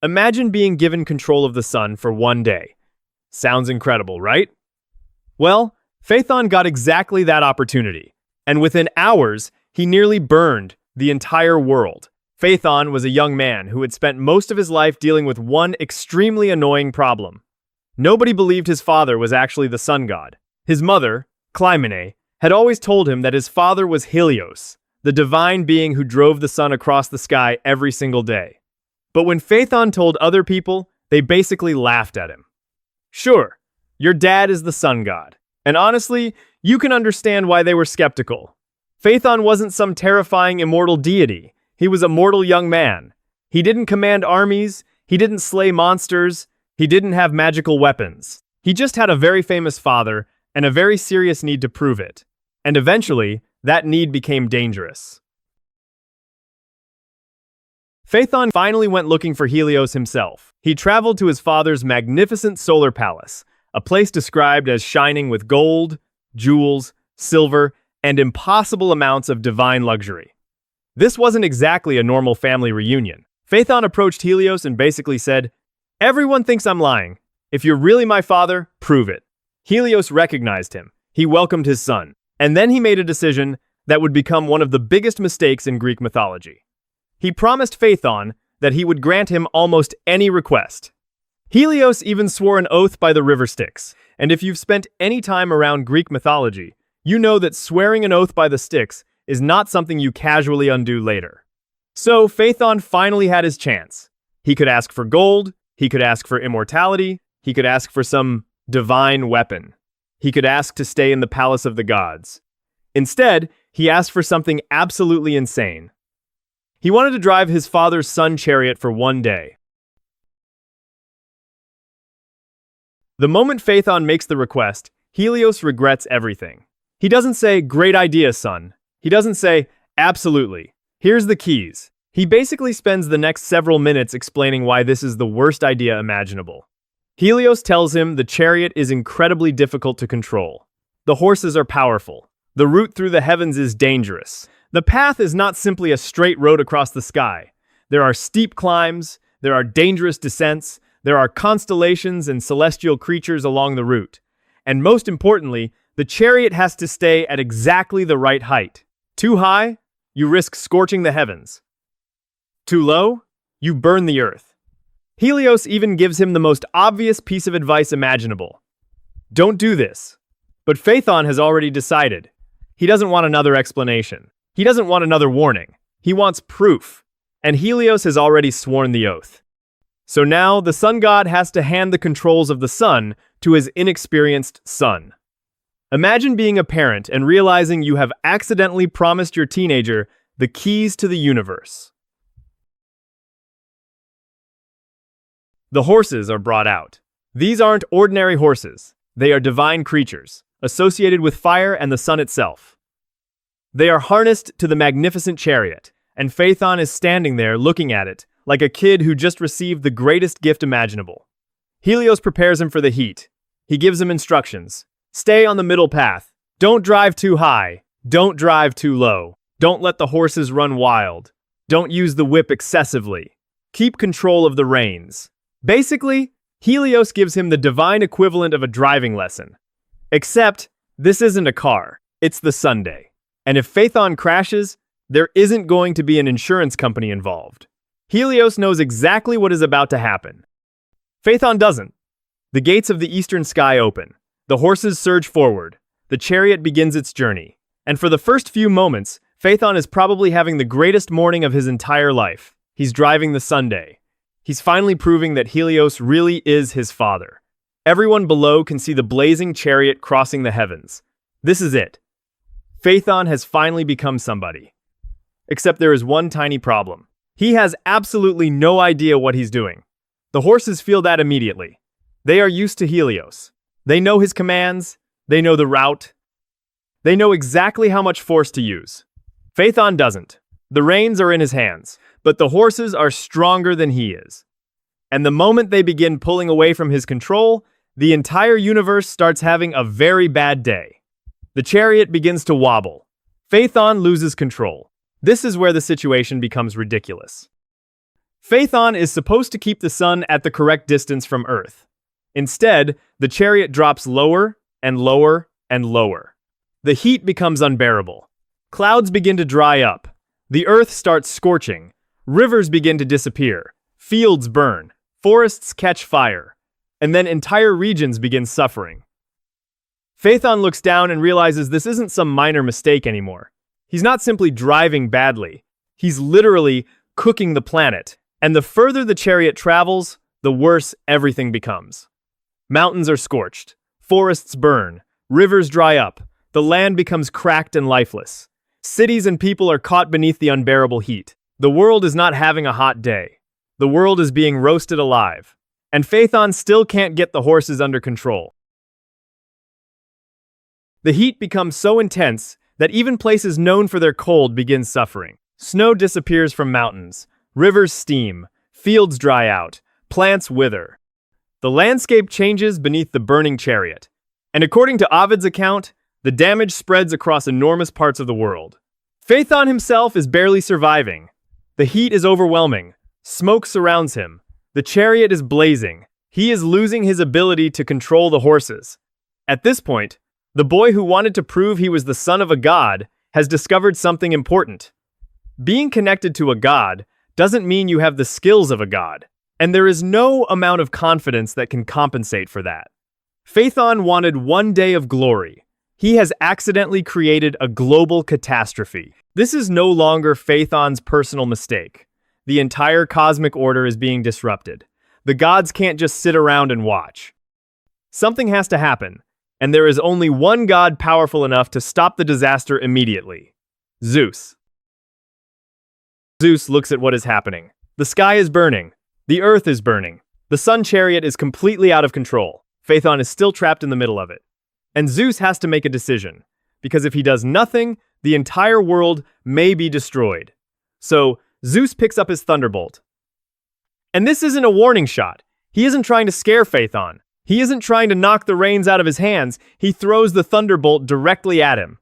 Imagine being given control of the sun for one day. Sounds incredible, right? Well, Phaethon got exactly that opportunity, and within hours, he nearly burned the entire world. Phaethon was a young man who had spent most of his life dealing with one extremely annoying problem. Nobody believed his father was actually the sun god. His mother, Clymene, had always told him that his father was Helios, the divine being who drove the sun across the sky every single day. But when Phaethon told other people, they basically laughed at him. Sure, your dad is the sun god, and honestly, you can understand why they were skeptical. Phaethon wasn't some terrifying immortal deity. He was a mortal young man. He didn't command armies, he didn't slay monsters, he didn't have magical weapons. He just had a very famous father and a very serious need to prove it. And eventually, that need became dangerous. Phaethon finally went looking for Helios himself. He traveled to his father's magnificent solar palace, a place described as shining with gold, jewels, silver, and impossible amounts of divine luxury. This wasn't exactly a normal family reunion. Phaethon approached Helios and basically said, "Everyone thinks I'm lying. If you're really my father, prove it." Helios recognized him. He welcomed his son. And then he made a decision that would become one of the biggest mistakes in Greek mythology. He promised Phaethon that he would grant him almost any request. Helios even swore an oath by the river Styx, and if you've spent any time around Greek mythology, you know that swearing an oath by the Styx is not something you casually undo later. So Phaethon finally had his chance. He could ask for gold, he could ask for immortality, he could ask for some divine weapon. He could ask to stay in the palace of the gods. Instead, he asked for something absolutely insane. He wanted to drive his father's Sun Chariot for one day. The moment Phaethon makes the request, Helios regrets everything. He doesn't say, "Great idea, son." He doesn't say, "Absolutely. Here's the keys." He basically spends the next several minutes explaining why this is the worst idea imaginable. Helios tells him the chariot is incredibly difficult to control. The horses are powerful. The route through the heavens is dangerous. The path is not simply a straight road across the sky. There are steep climbs, there are dangerous descents, there are constellations and celestial creatures along the route. And most importantly, the chariot has to stay at exactly the right height. Too high, you risk scorching the heavens. Too low, you burn the earth. Helios even gives him the most obvious piece of advice imaginable. Don't do this. But Phaethon has already decided. He doesn't want another explanation. He doesn't want another warning. He wants proof. And Helios has already sworn the oath. So now the sun god has to hand the controls of the sun to his inexperienced son. Imagine being a parent and realizing you have accidentally promised your teenager the keys to the universe. The horses are brought out. These aren't ordinary horses. They are divine creatures, associated with fire and the sun itself. They are harnessed to the magnificent chariot, and Phaethon is standing there looking at it, like a kid who just received the greatest gift imaginable. Helios prepares him for the heat. He gives him instructions. Stay on the middle path. Don't drive too high. Don't drive too low. Don't let the horses run wild. Don't use the whip excessively. Keep control of the reins. Basically, Helios gives him the divine equivalent of a driving lesson. Except, this isn't a car, it's the Sunday. And if Phaethon crashes, there isn't going to be an insurance company involved. Helios knows exactly what is about to happen. Phaethon doesn't. The gates of the eastern sky open. The horses surge forward. The chariot begins its journey. And for the first few moments, Phaethon is probably having the greatest morning of his entire life. He's driving the Sunday. He's finally proving that Helios really is his father. Everyone below can see the blazing chariot crossing the heavens. This is it. Phaethon has finally become somebody. Except there is one tiny problem. He has absolutely no idea what he's doing. The horses feel that immediately. They are used to Helios. They know his commands. They know the route. They know exactly how much force to use. Phaethon doesn't. The reins are in his hands, but the horses are stronger than he is. And the moment they begin pulling away from his control, the entire universe starts having a very bad day. The chariot begins to wobble. Phaethon loses control. This is where the situation becomes ridiculous. Phaethon is supposed to keep the sun at the correct distance from Earth. Instead, the chariot drops lower and lower and lower. The heat becomes unbearable. Clouds begin to dry up. The Earth starts scorching. Rivers begin to disappear. Fields burn. Forests catch fire. And then entire regions begin suffering. Phaethon looks down and realizes this isn't some minor mistake anymore. He's not simply driving badly. He's literally cooking the planet. And the further the chariot travels, the worse everything becomes. Mountains are scorched. Forests burn. Rivers dry up. The land becomes cracked and lifeless. Cities and people are caught beneath the unbearable heat. The world is not having a hot day. The world is being roasted alive. And Phaethon still can't get the horses under control. The heat becomes so intense that even places known for their cold begin suffering. Snow disappears from mountains. Rivers steam. Fields dry out. Plants wither. The landscape changes beneath the burning chariot. And according to Ovid's account, the damage spreads across enormous parts of the world. Phaethon himself is barely surviving. The heat is overwhelming. Smoke surrounds him. The chariot is blazing. He is losing his ability to control the horses. At this point, the boy who wanted to prove he was the son of a god has discovered something important. Being connected to a god doesn't mean you have the skills of a god, and there is no amount of confidence that can compensate for that. Phaethon wanted one day of glory. He has accidentally created a global catastrophe. This is no longer Phaethon's personal mistake. The entire cosmic order is being disrupted. The gods can't just sit around and watch. Something has to happen, and there is only one god powerful enough to stop the disaster immediately: Zeus. Zeus looks at what is happening. The sky is burning. The earth is burning. The Sun Chariot is completely out of control. Phaethon is still trapped in the middle of it. And Zeus has to make a decision, because if he does nothing, the entire world may be destroyed. So, Zeus picks up his thunderbolt. And this isn't a warning shot. He isn't trying to scare Phaethon. He isn't trying to knock the reins out of his hands. He throws the thunderbolt directly at him.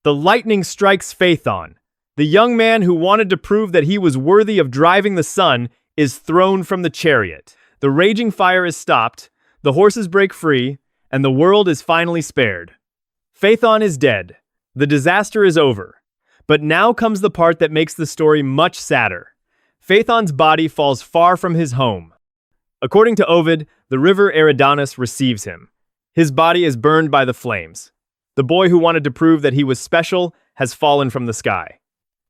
The lightning strikes Phaethon. The young man who wanted to prove that he was worthy of driving the sun is thrown from the chariot. The raging fire is stopped, the horses break free, and the world is finally spared. Phaethon is dead. The disaster is over. But now comes the part that makes the story much sadder. Phaethon's body falls far from his home. According to Ovid, the river Eridanus receives him. His body is burned by the flames. The boy who wanted to prove that he was special has fallen from the sky.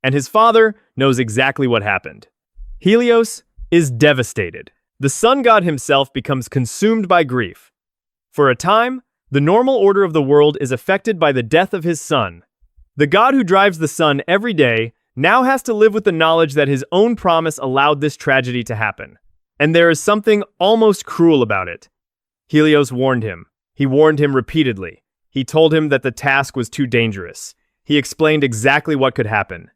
And his father knows exactly what happened. Helios is devastated. The sun god himself becomes consumed by grief. For a time, the normal order of the world is affected by the death of his son. The god who drives the sun every day now has to live with the knowledge that his own promise allowed this tragedy to happen. And there is something almost cruel about it. Helios warned him. He warned him repeatedly. He told him that the task was too dangerous. He explained exactly what could happen.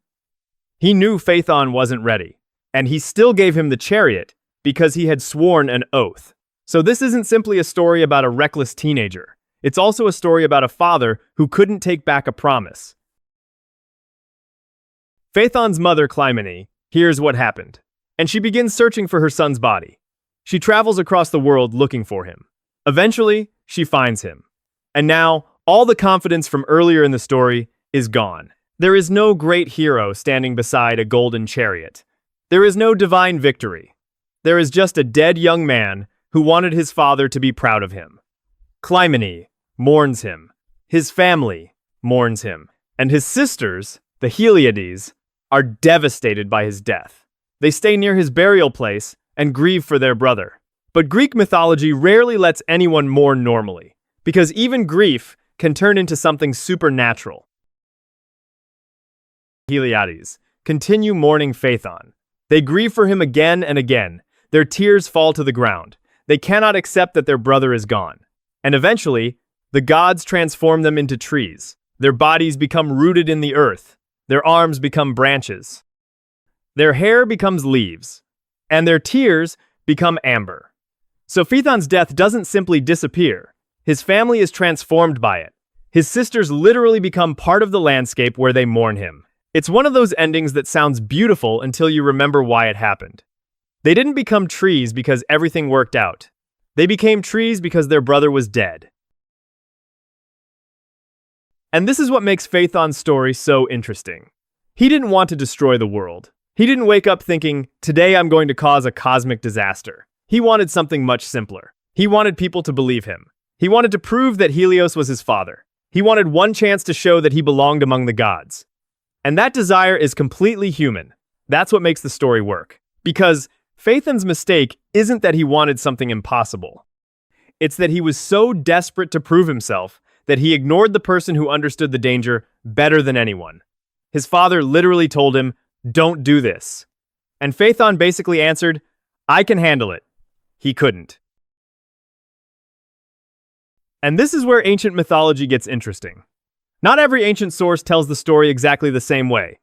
He knew Phaethon wasn't ready, and he still gave him the chariot because he had sworn an oath. So this isn't simply a story about a reckless teenager. It's also a story about a father who couldn't take back a promise. Phaethon's mother, Clymene, hears what happened, and she begins searching for her son's body. She travels across the world looking for him. Eventually, she finds him. And now, all the confidence from earlier in the story is gone. There is no great hero standing beside a golden chariot. There is no divine victory. There is just a dead young man who wanted his father to be proud of him. Clymene mourns him. His family mourns him. And his sisters, the Heliades, are devastated by his death. They stay near his burial place and grieve for their brother. But Greek mythology rarely lets anyone mourn normally, because even grief can turn into something supernatural. Heliades continue mourning Phaethon. They grieve for him again and again. Their tears fall to the ground. They cannot accept that their brother is gone. And eventually, the gods transform them into trees. Their bodies become rooted in the earth. Their arms become branches. Their hair becomes leaves. And their tears become amber. So Phaethon's death doesn't simply disappear. His family is transformed by it. His sisters literally become part of the landscape where they mourn him. It's one of those endings that sounds beautiful until you remember why it happened. They didn't become trees because everything worked out. They became trees because their brother was dead. And this is what makes Phaethon's story so interesting. He didn't want to destroy the world. He didn't wake up thinking, today I'm going to cause a cosmic disaster. He wanted something much simpler. He wanted people to believe him. He wanted to prove that Helios was his father. He wanted one chance to show that he belonged among the gods. And that desire is completely human. That's what makes the story work. Because Phaethon's mistake isn't that he wanted something impossible. It's that he was so desperate to prove himself that he ignored the person who understood the danger better than anyone. His father literally told him, "Don't do this." And Phaethon basically answered, "I can handle it." He couldn't. And this is where ancient mythology gets interesting. Not every ancient source tells the story exactly the same way.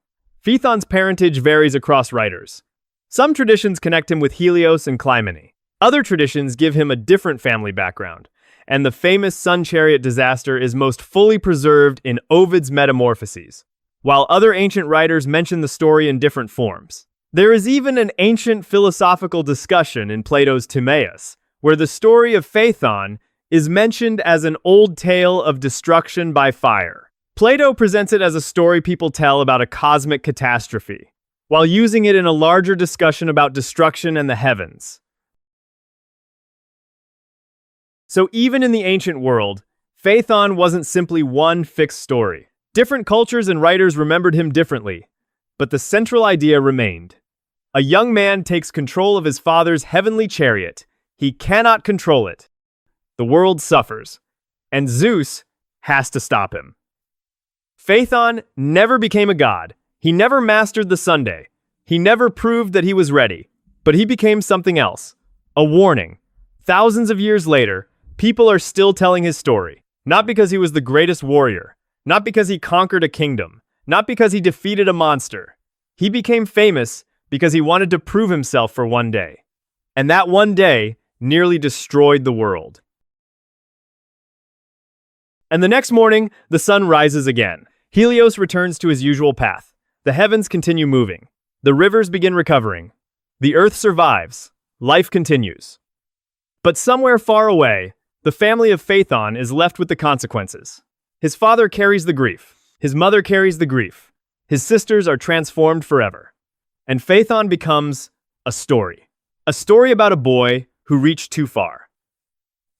Phaethon's parentage varies across writers. Some traditions connect him with Helios and Clymene. Other traditions give him a different family background. And the famous Sun Chariot disaster is most fully preserved in Ovid's Metamorphoses, while other ancient writers mention the story in different forms. There is even an ancient philosophical discussion in Plato's Timaeus, where the story of Phaethon is mentioned as an old tale of destruction by fire. Plato presents it as a story people tell about a cosmic catastrophe, while using it in a larger discussion about destruction and the heavens. So even in the ancient world, Phaethon wasn't simply one fixed story. Different cultures and writers remembered him differently, but the central idea remained. A young man takes control of his father's heavenly chariot. He cannot control it. The world suffers, and Zeus has to stop him. Phaethon never became a god. He never mastered the Sunday. He never proved that he was ready, but he became something else, a warning. Thousands of years later, people are still telling his story, not because he was the greatest warrior, not because he conquered a kingdom, not because he defeated a monster. He became famous because he wanted to prove himself for one day. And that one day nearly destroyed the world. And the next morning, the sun rises again. Helios returns to his usual path. The heavens continue moving. The rivers begin recovering. The earth survives. Life continues. But somewhere far away, the family of Phaethon is left with the consequences. His father carries the grief. His mother carries the grief. His sisters are transformed forever. And Phaethon becomes a story. A story about a boy who reached too far.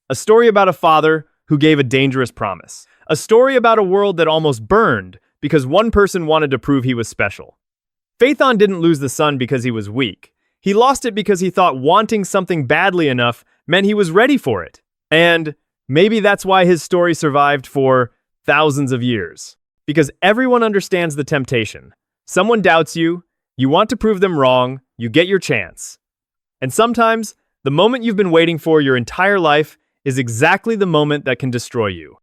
A story about a father who gave a dangerous promise. A story about a world that almost burned because one person wanted to prove he was special. Phaethon didn't lose the sun because he was weak. He lost it because he thought wanting something badly enough meant he was ready for it. And maybe that's why his story survived for thousands of years. Because everyone understands the temptation. Someone doubts you, you want to prove them wrong, you get your chance. And sometimes, the moment you've been waiting for your entire life is exactly the moment that can destroy you.